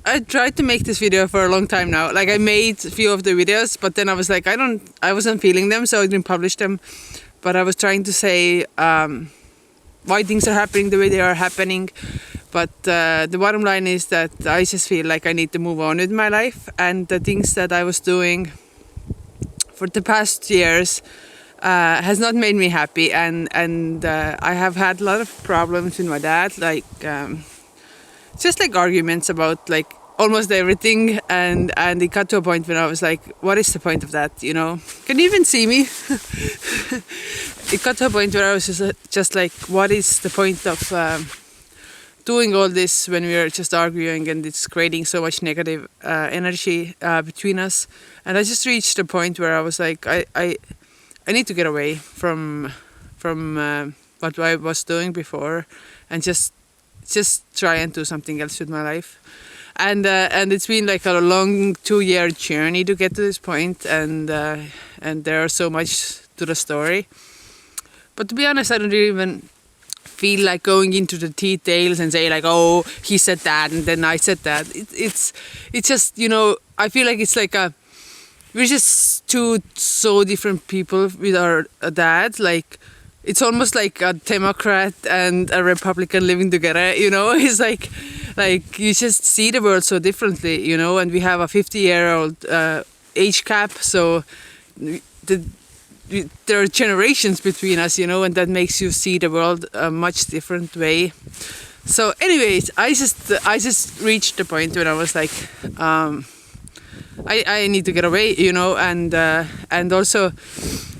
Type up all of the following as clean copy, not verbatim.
I tried to make this video for a long time now. Like I made a few of the videos, but then I was like, I wasn't feeling them, so I didn't publish them. But I was trying to say why things are happening the way they are happening. But the bottom line is that I just feel like I need to move on with my life, and the things that I was doing for the past years has not made me happy, and I have had a lot of problems with my dad, like just like arguments about like almost everything, and it got to a point when I was like, what is the point of that, you know? Can you even see me? It got to a point where I was just like, what is the point of doing all this when we are just arguing, and it's creating so much negative energy between us. And I just reached a point where I was like, I need to get away from what I was doing before, and just try and do something else with my life. And it's been like a long 2-year journey to get to this point, and there are so much to the story. But to be honest, I don't really even feel like going into the details and say like, oh, he said that and then I said that. It's just, you know, I feel like it's like we're just two so different people with our dad. Like it's almost like a Democrat and a Republican living together, you know. It's like you just see the world so differently, you know. And we have a 50-year-old age gap, so there are generations between us, you know, and that makes you see the world a much different way. So anyways, I just reached the point when I was like, I need to get away, you know. And also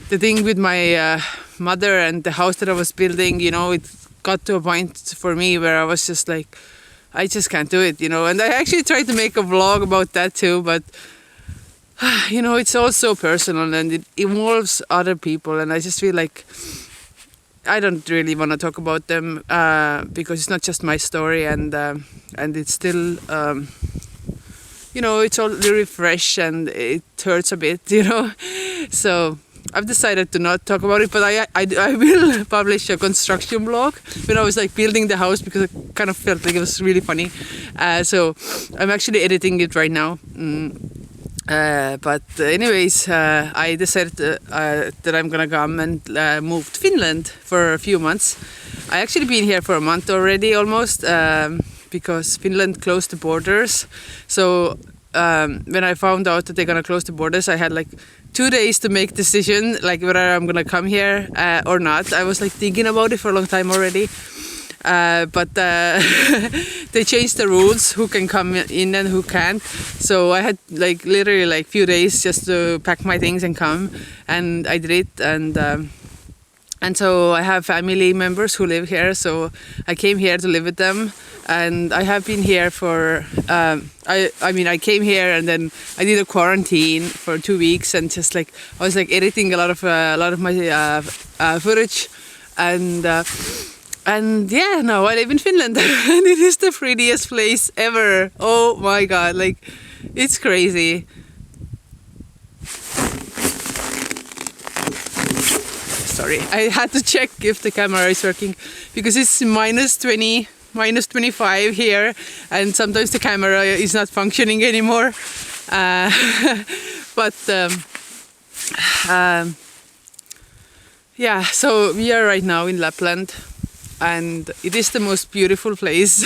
the thing with my mother and the house that I was building, you know, it got to a point for me where I was just like, I just can't do it, you know. And I actually tried to make a vlog about that too, but you know, it's all so personal and it involves other people, and I just feel like I don't really want to talk about them because it's not just my story, and it's still you know, it's all really fresh and it hurts a bit, you know. So I've decided to not talk about it, but I will publish a construction vlog when I was like building the house, because I kind of felt like it was really funny. So I'm actually editing it right now. But anyways, I decided that I'm gonna come and move to Finland for a few months. I actually been here for a month already, almost, because Finland closed the borders. So when I found out that they're gonna close the borders, I had like 2 days to make decision, like whether I'm gonna come here or not. I was like thinking about it for a long time already. But they changed the rules, who can come in and who can't. So I had like literally like few days just to pack my things and come, and I did it. And so I have family members who live here, so I came here to live with them. And I have been here for I came here and then I did a quarantine for 2 weeks, and just like I was like editing a lot of my footage, and yeah, now I live in Finland and it is the prettiest place ever. Oh my god, like it's crazy. Sorry, I had to check if the camera is working, because it's minus 20, minus 25 here, and sometimes the camera is not functioning anymore. But yeah, so we are right now in Lapland. And it is the most beautiful place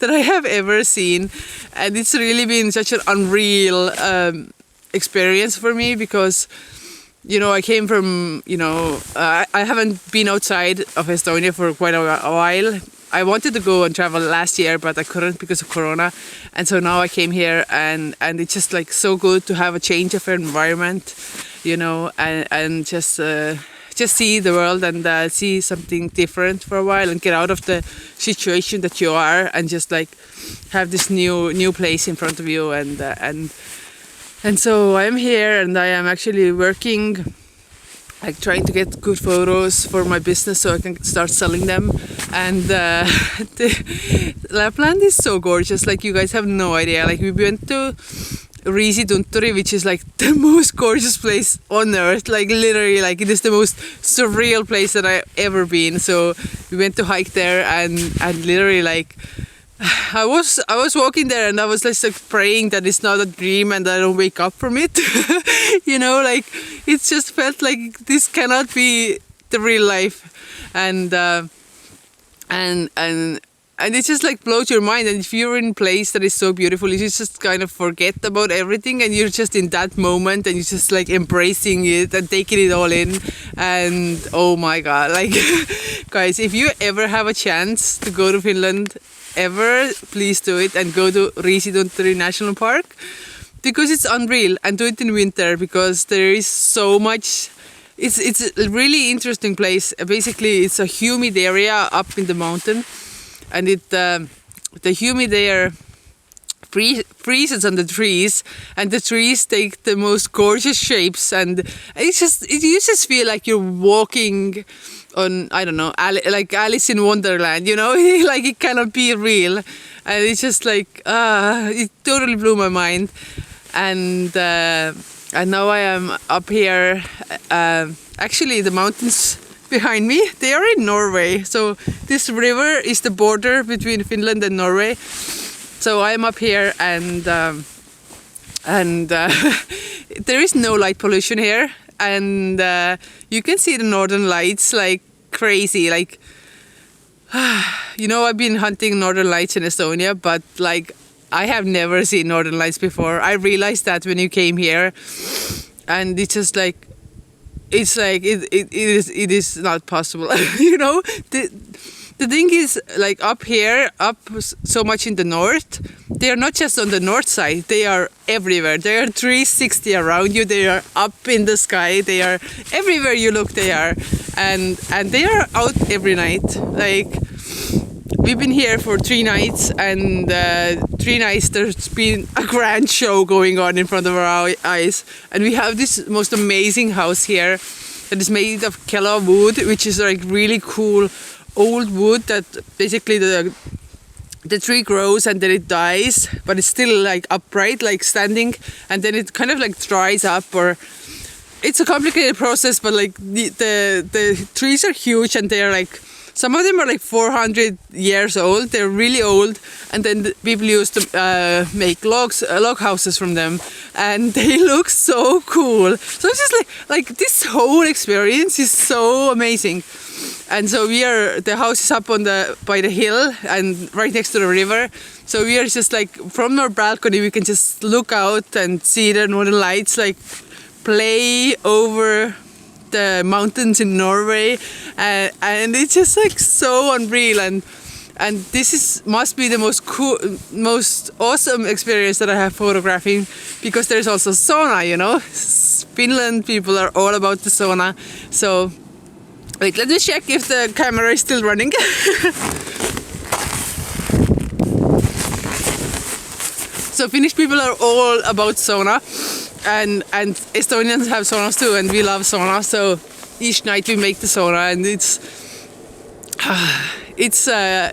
that I have ever seen. And it's really been such an unreal experience for me, because, you know, I came from, you know, I haven't been outside of Estonia for quite a while. I wanted to go and travel last year, but I couldn't because of Corona. And so now I came here, and it's just like so good to have a change of environment, you know, and just see the world and see something different for a while, and get out of the situation that you are, and just like have this new place in front of you. And so I'm here, and I am actually working, like trying to get good photos for my business so I can start selling them. And Lapland is so gorgeous, like you guys have no idea. Like we went to Riisitunturi, which is like the most gorgeous place on earth, like literally, like it is the most surreal place that I've ever been. So we went to hike there, and literally like I was walking there and I was just like praying that it's not a dream and I don't wake up from it. You know, like it just felt like this cannot be the real life, and and it just like blows your mind. And if you're in a place that is so beautiful, you just kind of forget about everything and you're just in that moment and you're just like embracing it and taking it all in. And oh my god, like guys, if you ever have a chance to go to Finland ever, please do it and go to Riisitunturi National Park, because it's unreal, and do it in winter because there is so much. It's a really interesting place. Basically, it's a humid area up in the mountain, and the humid air freezes on the trees, and the trees take the most gorgeous shapes, and you just feel like you're walking on, I don't know, like Alice in Wonderland, you know. Like it cannot be real, and it's just like it totally blew my mind. And now I am up here. Actually, the mountains behind me, they are in Norway. So this river is the border between Finland and Norway. So I'm up here, and there is no light pollution here, and you can see the northern lights like crazy. Like you know, I've been hunting northern lights in Estonia, but like I have never seen northern lights before. I realized that when you came here, and it's just like it is not possible. You know, the thing is, like up here, up so much in the north, they are not just on the north side, they are everywhere. They are 360 around you, they are up in the sky, they are everywhere you look, they are. And they are out every night. Like, we've been here for 3 nights, and 3 nights there's been a grand show going on in front of our eyes. And we have this most amazing house here that is made of Kela wood, which is like really cool old wood that basically the tree grows and then it dies, but it's still like upright, like standing, and then it kind of like dries up, or it's a complicated process, but like the trees are huge, and they're like, some of them are like 400 years old. They're really old, and then the people used to make log houses from them, and they look so cool. So it's just like this whole experience is so amazing. And so the house is up by the hill and right next to the river. So we are just like, from our balcony we can just look out and see the northern lights like play over the mountains in Norway, and it's just like so unreal. And this must be the most awesome experience that I have photographing, because there's also sauna, you know. Finland people are all about the sauna. So wait, let me check if the camera is still running. So Finnish people are all about sauna, and Estonians have saunas too, and we love sauna. So each night we make the sauna, and it's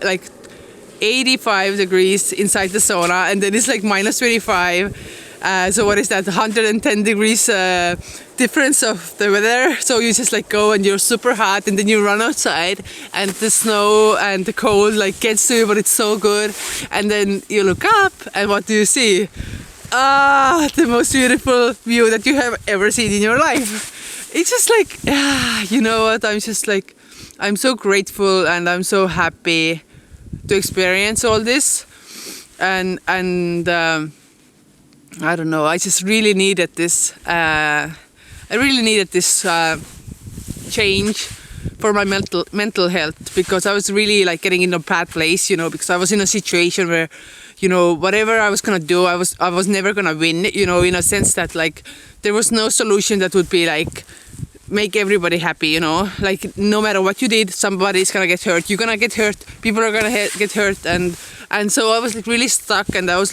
like 85 degrees inside the sauna, and then it's like minus 25. So what is that? 110 degrees difference of the weather. So you just like go and you're super hot, and then you run outside, and the snow and the cold like gets to you, but it's so good. And then you look up, and what do you see? The most beautiful view that you have ever seen in your life. It's just like, you know what? I'm so grateful, and I'm so happy to experience all this. And I don't know, I just really needed this. I really needed this change for my mental health, because I was really like getting in a bad place, you know, because I was in a situation where, you know, whatever I was gonna do, I was never gonna win, you know, in a sense that like there was no solution that would be like make everybody happy, you know, like no matter what you did, somebody's gonna get hurt, you're gonna get hurt, people are gonna get hurt, and so I was like really stuck, and I was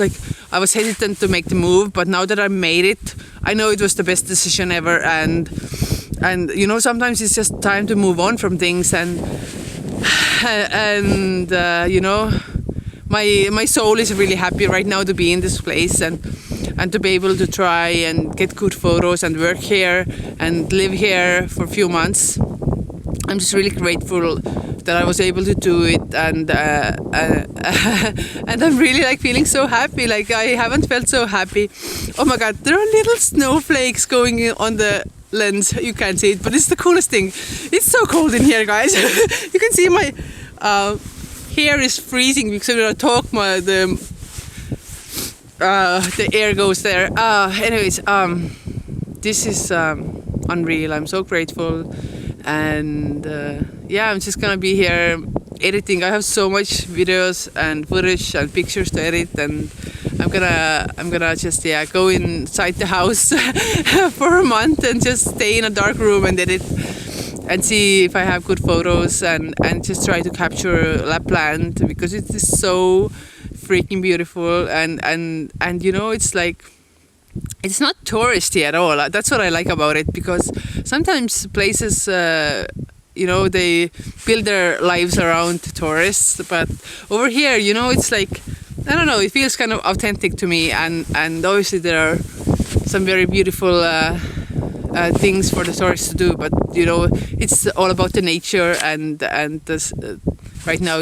hesitant to make the move. But now that I made it, I know it was the best decision ever, and you know, sometimes it's just time to move on from things, and you know, my soul is really happy right now to be in this place, and to be able to try and get good photos and work here and live here for a few months. I'm just really grateful that I was able to do it, and and I'm really like feeling so happy. Like I haven't felt so happy. Oh my god, there are little snowflakes going on the lens. You can't see it, but it's the coolest thing. It's so cold in here, guys. You can see my hair is freezing because when I talk, the air goes there. Anyways, this is unreal. I'm so grateful, and yeah, I'm just gonna be here editing. I have so much videos and footage and pictures to edit, and I'm gonna just go inside the house for a month and just stay in a dark room and edit and see if I have good photos, and just try to capture Lapland because it is so freaking beautiful, and you know, it's like, it's not touristy at all. That's what I like about it, because sometimes places you know, they build their lives around tourists, but over here, you know, it's like, I don't know, it feels kind of authentic to me, and obviously there are some very beautiful things for the tourists to do, but you know, it's all about the nature and this, right now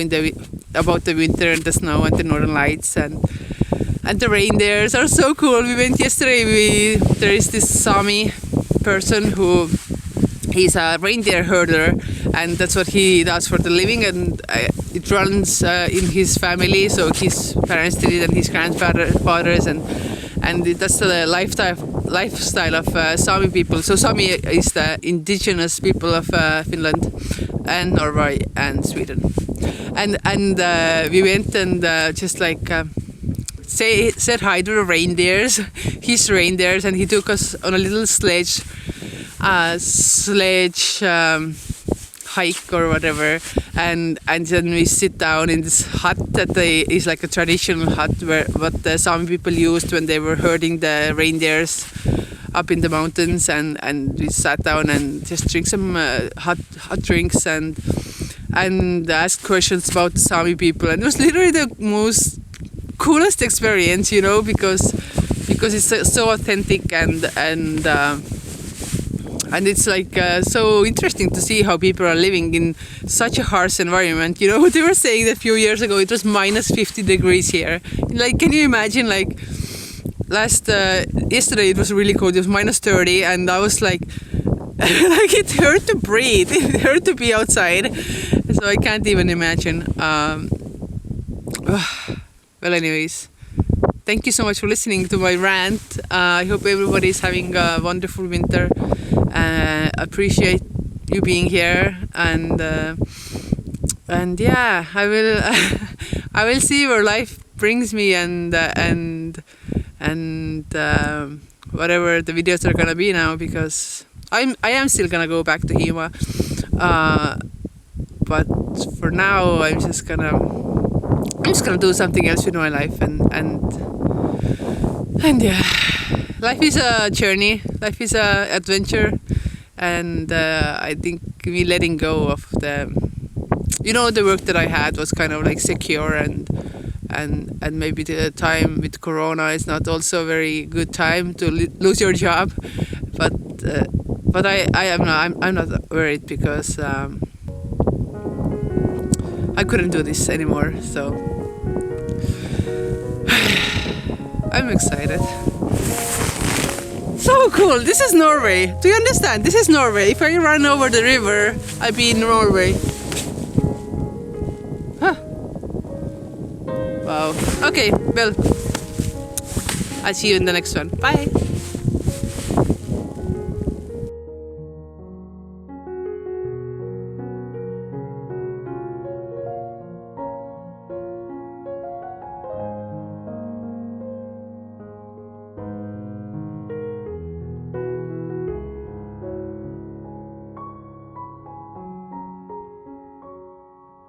about the winter and the snow and the northern lights, and the reindeers are so cool. We went yesterday. There is this Sami person who, he's a reindeer herder, and that's what he does for the living, and it runs in his family. So his parents did it, and his grandfathers, and that's the lifestyle of Sami people. So Sami is the indigenous people of Finland and Norway and Sweden, and we went and just like said hi to the reindeers, his reindeers, and he took us on a little sledge hike or whatever, and then we sit down in this hut that is like a traditional hut what the Sami people used when they were herding the reindeers up in the mountains, and we sat down and just drink some hot drinks and asked questions about the Sami people, and it was literally the most coolest experience, you know, because it's so authentic, and it's like so interesting to see how people are living in such a harsh environment. You know, they were saying that a few years ago it was minus 50 degrees here. Like, can you imagine? Like yesterday it was really cold. It was minus 30, and I was like, like it hurt to breathe. It hurt to be outside. So I can't even imagine. Well, anyways, thank you so much for listening to my rant. I hope everybody is having a wonderful winter. Appreciate you being here, and yeah, I will see where life brings me, and whatever the videos are gonna be now, because I am still gonna go back to Hima, but for now I'm just gonna do something else with my life, and yeah, life is a journey, life is a adventure, and I think me letting go of the work that I had was kind of like secure, and maybe the time with Corona is not also a very good time to lose your job, but I'm not worried, because I couldn't do this anymore, so I'm excited. So cool. This is Norway. Do you understand? This is Norway. If I run over the river, I'd be in Norway. Huh. Wow. Okay, well, I'll see you in the next one. Bye.